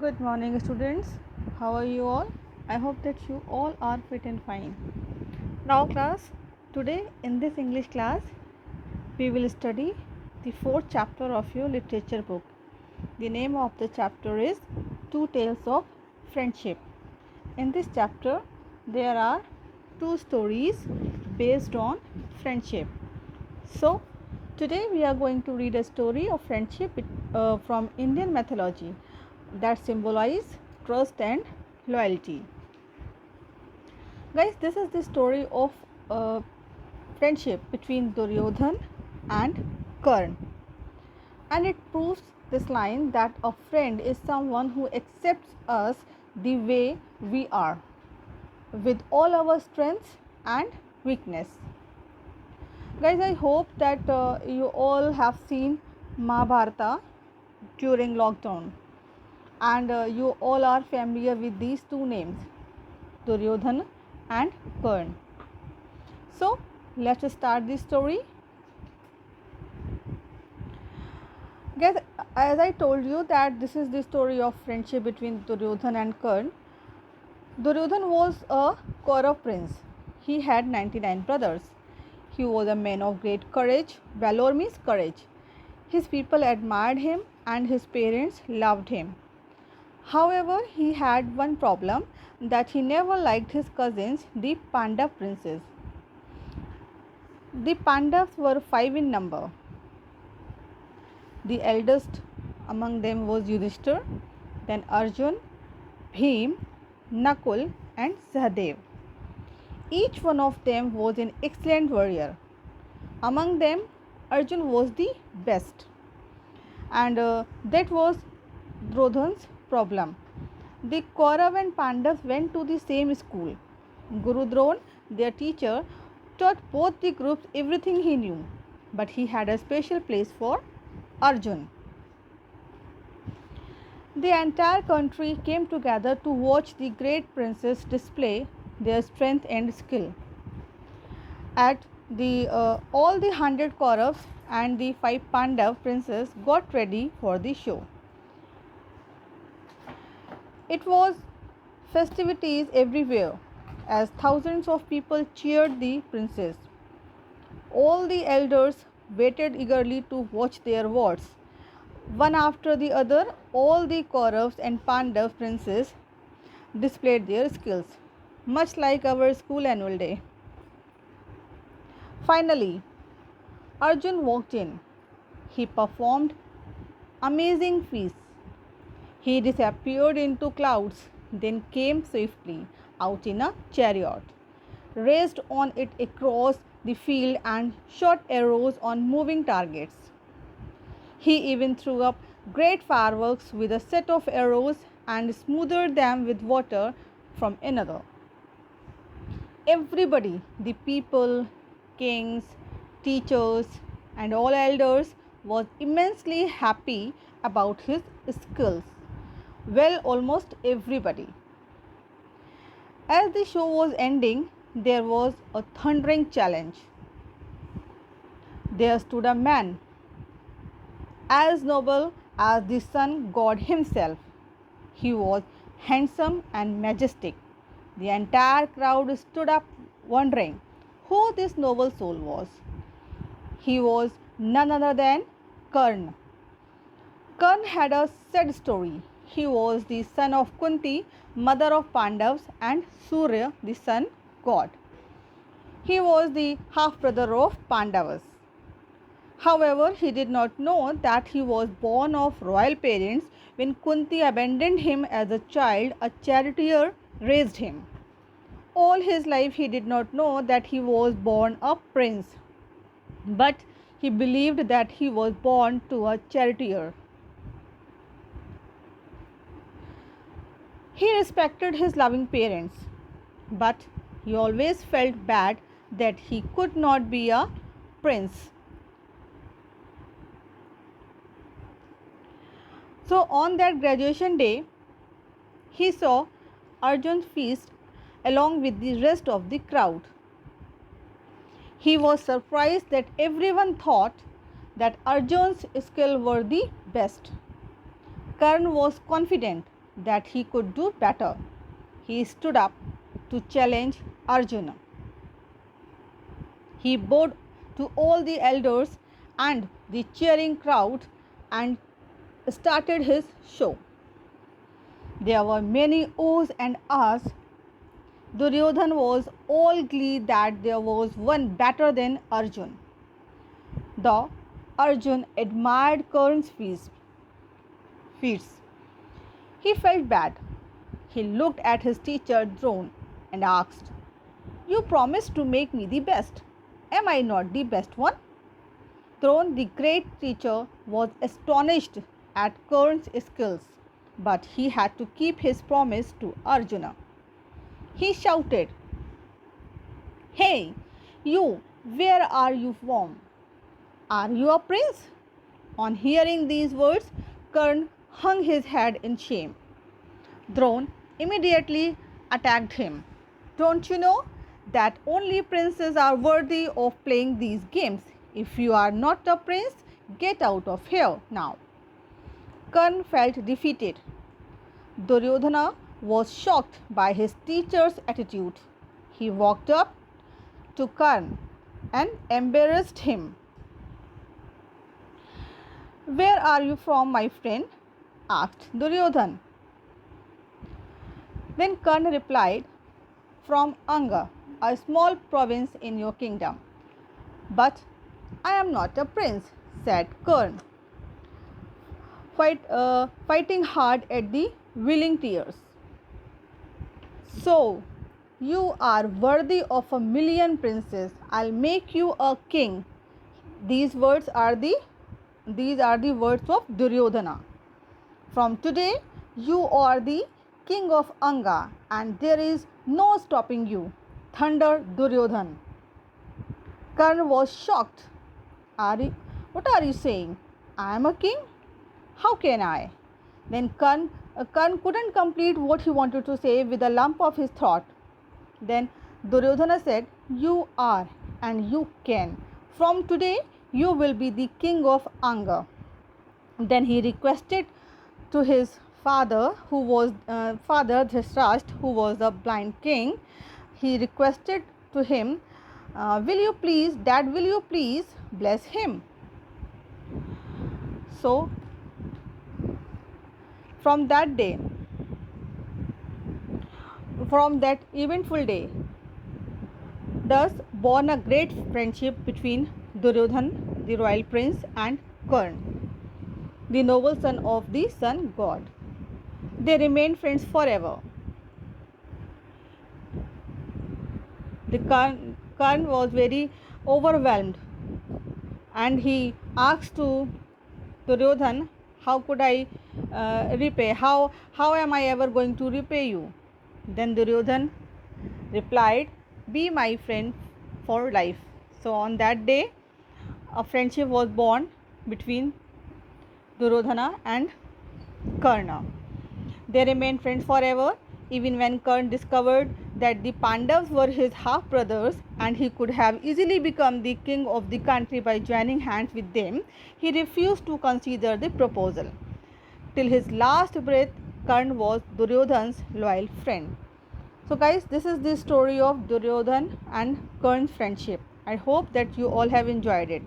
Good morning, students. How are you all? I hope that you all are fit and fine. Now, class, today in this English class, we will study the fourth chapter of your literature book. The name of the chapter is Two Tales of Friendship. In this chapter, there are two stories based on friendship. So, today we are going to read a story of friendship from Indian mythology that symbolize trust and loyalty. Guys, this is the story of friendship between Duryodhan and Karn, and it proves this line that a friend is someone who accepts us the way we are, with all our strengths and weakness. Guys, I hope that you all have seen Mahabharata during lockdown, and you all are familiar with these two names, Duryodhana and Karn. So let's start this story. Guys, as I told you that this is the story of friendship between Duryodhana and Karn. Duryodhana was a Kaurav prince. He had 99 brothers. He was a man of great courage. Valor means courage. His people admired him and his parents loved him. However, he had one problem, that he never liked his cousins, the Pandav princes. The Pandavas were 5 in number. The eldest among them was Yudhishthir, then Arjun, Bhim, Nakul and Sahadev. Each one of them was an excellent warrior. Among them, Arjun was the best, and that was Duryodhana's problem. The Kaurav and Pandavas went to the same school. Guru Drona, their teacher, taught both the groups everything he knew, but he had a special place for Arjun. The entire country came together to watch the great princes display their strength and skill. At the all the 100 Kauravas and the 5 Pandav princes got ready for the show. It was festivities everywhere, as thousands of people cheered the princes. All the elders waited eagerly to watch their wards. One after the other, all the Kauravas and Pandav princes displayed their skills, much like our school annual day. Finally, Arjun walked in. He performed amazing feats. He disappeared into clouds, then came swiftly out in a chariot, raced on it across the field and shot arrows on moving targets. He even threw up great fireworks with a set of arrows and smothered them with water from another. Everybody, the people, kings, teachers, and all elders, was immensely happy about his skills. Well, almost everybody. As the show was ending, there was a thundering challenge. There stood a man as noble as the sun god himself. He was handsome and majestic. The entire crowd stood up wondering who this noble soul was. He was none other than Karna. Karna had a sad story. He was the son of Kunti, mother of Pandavas, and Surya, the sun god. He was the half brother of Pandavas. However, he did not know that he was born of royal parents. When Kunti abandoned him as a child, a charioteer raised him. All his life he did not know that he was born a prince, but he believed that he was born to a charioteer. He respected his loving parents, but he always felt bad that he could not be a prince. So on that graduation day, he saw Arjun's feast along with the rest of the crowd. He was surprised that everyone thought that Arjun's skills were the best. Karna was confident that he could do better. He stood up to challenge Arjuna. He bowed to all the elders and the cheering crowd and started his show. There were many ohs and ahs. Duryodhan was all glee that there was one better than Arjun. The Arjun admired Karna's feats. He felt bad. He looked at his teacher Drona and asked, "You promised to make me the best. Am I not the best one?" Drona, the great teacher, was astonished at Karna's skills, but he had to keep his promise to Arjuna. He shouted, "Hey, you, where are you from? Are you a prince?" On hearing these words, Karna hung his head in shame. Drona immediately attacked him. "Don't you know that only princes are worthy of playing these games? If you are not a prince, get out of here now." Karna felt defeated. Duryodhana was shocked by his teacher's attitude. He walked up to Karna and embarrassed him. "Where are you from, my friend?" asked Duryodhana. Then Karna replied, "From Anga, a small province in your kingdom." "But I am not a prince," said Karna, fighting hard at the welling tears. "So, you are worthy of 1,000,000 princes. I'll make you a king." These are the words of Duryodhana. "From today, you are the king of Anga, and there is no stopping you," thundered Duryodhana. Karna was shocked. What are you saying? I am a king? How can I?" Then Karna couldn't complete what he wanted to say with a lump of his throat. Then Duryodhana said, "You are and you can. From today, you will be the king of Anga." Then he requested to his father Dhritarashtra, who was a blind king. He requested to him, will you please bless him?" So from that eventful day, thus born a great friendship between Duryodhana, the royal prince, and Karna, the noble son of the sun god. They remained friends forever. The Karna was very overwhelmed, and he asked to Duryodhana, "How could I repay? How am I ever going to repay you?" Then Duryodhana replied, "Be my friend for life." So on that day, a friendship was born between Duryodhana and Karna. They remained friends forever. Even when Karna discovered that the Pandavas were his half brothers and he could have easily become the king of the country by joining hands with them, he refused to consider the proposal. Till his last breath, Karna was Duryodhana's loyal friend. So guys, this is the story of Duryodhana and Karna's friendship. I hope that you all have enjoyed it.